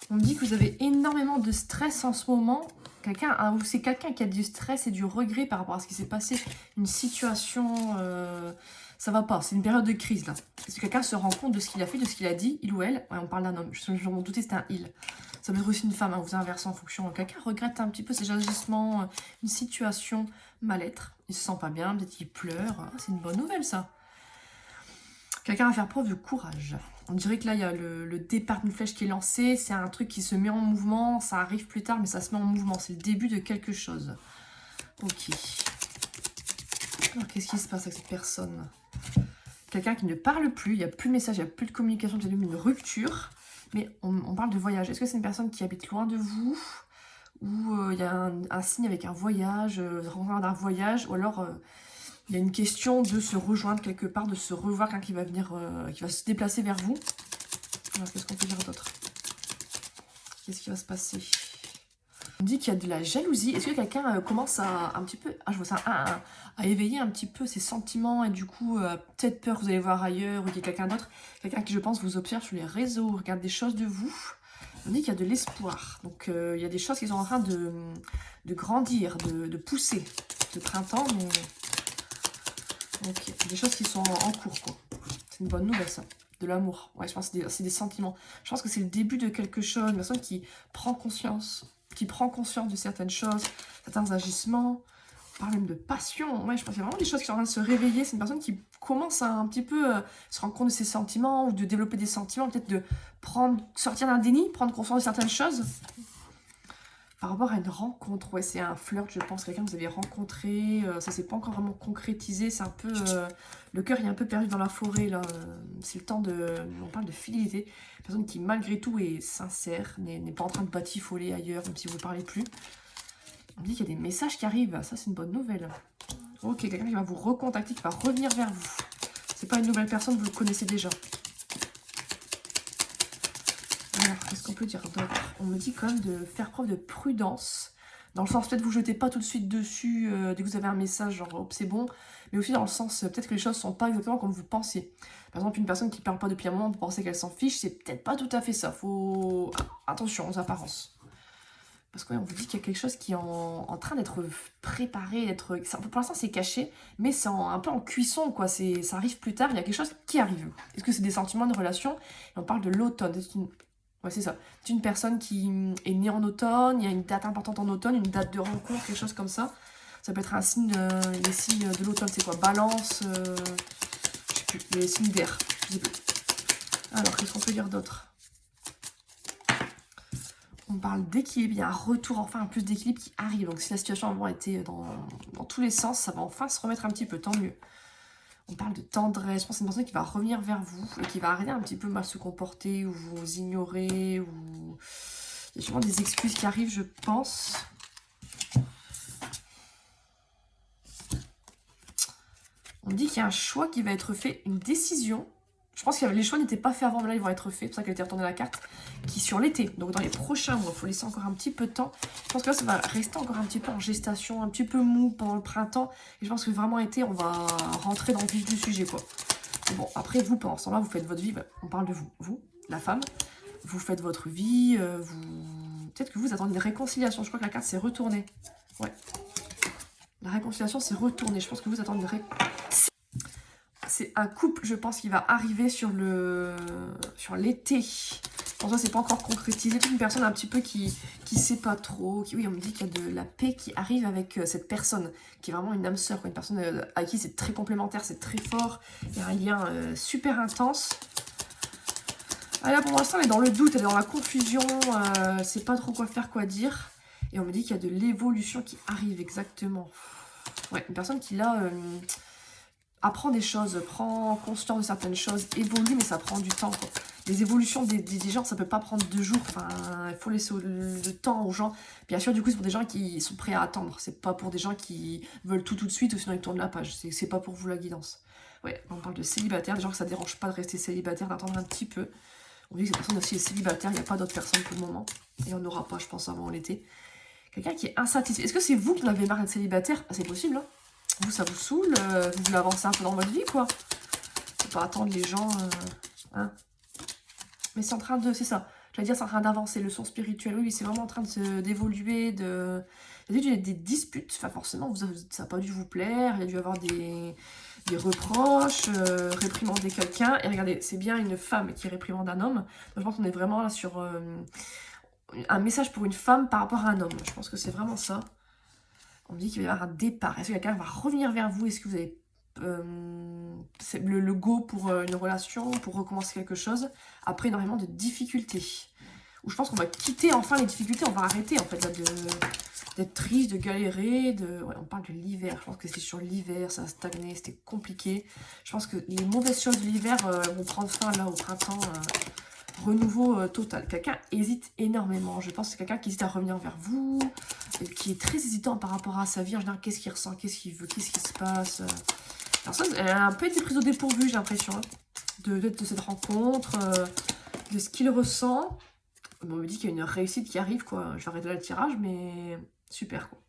On me dit que vous avez énormément de stress en ce moment. Ou c'est quelqu'un qui a du stress et du regret par rapport à ce qui s'est passé. Une situation... ça va pas, c'est une période de crise là. Est-ce que quelqu'un se rend compte de ce qu'il a fait, de ce qu'il a dit, il ou elle? Ouais, on parle d'un homme, je m'en doutais, c'était un il. Ça peut être aussi une femme, hein, vous inversez en fonction. Quelqu'un regrette un petit peu ses agissements, une situation, mal-être. Il se sent pas bien, peut-être qu'il pleure. Ah, c'est une bonne nouvelle ça. Quelqu'un va faire preuve de courage. On dirait que là, il y a le départ d'une flèche qui est lancée. C'est un truc qui se met en mouvement. Ça arrive plus tard, mais ça se met en mouvement. C'est le début de quelque chose. Ok. Alors, qu'est-ce qui se passe avec cette personne? Quelqu'un qui ne parle plus. Il n'y a plus de message, il n'y a plus de communication. C'est une rupture. Mais on parle de voyage. Est-ce que c'est une personne qui habite loin de vous? Ou il y a un signe avec un voyage, rencontre d'un voyage? Ou alors... il y a une question de se rejoindre quelque part, de se revoir, quelqu'un qui va venir, qui va se déplacer vers vous. Alors, qu'est-ce qu'on peut dire d'autre? Qu'est-ce qui va se passer? On dit qu'il y a de la jalousie. Est-ce que quelqu'un commence à un petit peu, je vois ça, à éveiller un petit peu ses sentiments et du coup, peut-être peur que vous allez voir ailleurs ou qu'il y ait quelqu'un d'autre, quelqu'un qui, je pense, vous observe sur les réseaux, regarde des choses de vous. On dit qu'il y a de l'espoir. Donc, il y a des choses qui sont en train de grandir, de pousser. Ce printemps, mais... ok, des choses qui sont en cours, quoi. C'est une bonne nouvelle, ça. De l'amour. Ouais, je pense que c'est des sentiments. Je pense que c'est le début de quelque chose. Une personne qui prend conscience de certaines choses, certains agissements. On parle même de passion. Ouais, je pense qu'il y a vraiment des choses qui sont en train de se réveiller. C'est une personne qui commence à un petit peu se rendre compte de ses sentiments ou de développer des sentiments. Peut-être de sortir d'un déni, prendre conscience de certaines choses. Par rapport à une rencontre, ouais, c'est un flirt, je pense, quelqu'un que vous avez rencontré, ça s'est pas encore vraiment concrétisé, c'est un peu, le cœur est un peu perdu dans la forêt, là, c'est le temps on parle de fidélité, une personne qui malgré tout est sincère, n'est pas en train de batifoler ailleurs, même si vous ne parlez plus. On me dit qu'il y a des messages qui arrivent, ça c'est une bonne nouvelle. Ok, quelqu'un qui va vous recontacter, qui va revenir vers vous. C'est pas une nouvelle personne, vous le connaissez déjà. Alors, qu'est-ce qu'on peut dire d'autre? On me dit quand même de faire preuve de prudence. Dans le sens, peut-être vous jetez pas tout de suite dessus dès que vous avez un message, genre hop, c'est bon. Mais aussi dans le sens, peut-être que les choses sont pas exactement comme vous pensiez. Par exemple, une personne qui parle pas depuis un moment, vous pensez qu'elle s'en fiche, c'est peut-être pas tout à fait ça. Faut... attention aux apparences. Parce qu'on vous dit qu'il y a quelque chose qui est en train d'être préparé, d'être... Pour l'instant, c'est caché, mais c'est un peu en cuisson, quoi. Ça arrive plus tard, il y a quelque chose qui arrive. Est-ce que c'est des sentiments de relation? Et on parle de l'automne. Ouais, c'est ça. C'est une personne qui est née en automne, il y a une date importante en automne, une date de rencontre, quelque chose comme ça. Ça peut être un signe, les signes de l'automne, c'est quoi? Balance, je sais plus, les signes d'air, je sais plus. Alors, qu'est-ce qu'on peut dire d'autre? On parle d'équilibre, il y a un retour, enfin, un plus d'équilibre qui arrive. Donc, si la situation avant était dans tous les sens, ça va enfin se remettre un petit peu, tant mieux. On parle de tendresse, je pense que c'est une personne qui va revenir vers vous et qui va arrêter un petit peu mal se comporter ou vous ignorer ou... Il y a sûrement des excuses qui arrivent, je pense. On dit qu'il y a un choix qui va être fait, une décision. Je pense que les choix n'étaient pas faits avant, mais là ils vont être faits. C'est pour ça qu'elle a été retournée la carte. Qui sur l'été, donc dans les prochains mois, il faut laisser encore un petit peu de temps. Je pense que là ça va rester encore un petit peu en gestation, un petit peu mou pendant le printemps. Et je pense que vraiment été, on va rentrer dans le vif du sujet, quoi. Et bon, après vous, pendant ce temps-là, vous faites votre vie. On parle de vous, la femme. Vous faites votre vie, peut-être que vous attendez une réconciliation. Je crois que la carte s'est retournée. Ouais. La réconciliation s'est retournée. Je pense que vous attendez une réconciliation. C'est un couple, je pense, qui va arriver sur l'été. Pour ça, c'est pas encore concrétisé. C'est une personne un petit peu qui sait pas trop. Oui, on me dit qu'il y a de la paix qui arrive avec cette personne, qui est vraiment une âme sœur, quoi. Une personne à qui c'est très complémentaire, c'est très fort. Il y a un lien super intense. Ah, là, pour l'instant, elle est dans le doute, elle est dans la confusion. Elle ne sait pas trop quoi faire, quoi dire. Et on me dit qu'il y a de l'évolution qui arrive, exactement. Ouais, une personne qui, là... apprend des choses, prend conscience de certaines choses, évolue, mais ça prend du temps, quoi. Les évolutions des gens, ça peut pas prendre 2 jours. Enfin, il faut laisser le temps aux gens. Bien sûr, du coup, c'est pour des gens qui sont prêts à attendre. C'est pas pour des gens qui veulent tout de suite ou sinon ils tournent la page. C'est pas pour vous la guidance. Ouais, on parle de célibataire, des gens que ça dérange pas de rester célibataire, d'attendre un petit peu. On dit que cette personne aussi est célibataire, il n'y a pas d'autres personnes pour le moment. Et on n'aura pas, je pense, avant l'été. Quelqu'un qui est insatisfait. Est-ce que c'est vous qui en avez marre d'être célibataire? Ah, c'est possible, hein. Vous, ça vous saoule, vous voulez avancer un peu dans votre vie, quoi. Faut pas attendre les gens, hein. Mais c'est en train de... C'est ça. J'allais dire, c'est en train d'avancer, leçon spirituelle. Oui, c'est vraiment en train d'évoluer, Il y a eu des disputes, enfin forcément, ça n'a pas dû vous plaire, il y a dû avoir des reproches, réprimander quelqu'un. Et regardez, c'est bien une femme qui réprimande un homme. Donc, je pense qu'on est vraiment là sur un message pour une femme par rapport à un homme. Je pense que c'est vraiment ça. On me dit qu'il va y avoir un départ. Est-ce que quelqu'un va revenir vers vous? Est-ce que vous avez le go pour une relation, pour recommencer quelque chose, après énormément de difficultés? Ou je pense qu'on va quitter enfin les difficultés, on va arrêter en fait là, d'être triste, de galérer, ouais, on parle de l'hiver, je pense que c'est sur l'hiver, ça a stagné, c'était compliqué. Je pense que les mauvaises choses de l'hiver vont prendre fin là au printemps, renouveau total. Quelqu'un hésite énormément, je pense que c'est quelqu'un qui hésite à revenir vers vous, qui est très hésitant par rapport à sa vie en général, qu'est-ce qu'il ressent, qu'est-ce qu'il veut, qu'est-ce qui se passe. Alors ça, elle a un peu été prise au dépourvu, j'ai l'impression, hein, de cette rencontre, de ce qu'il ressent. Bon, on me dit qu'il y a une réussite qui arrive, quoi. Je vais arrêter là le tirage, mais super, quoi.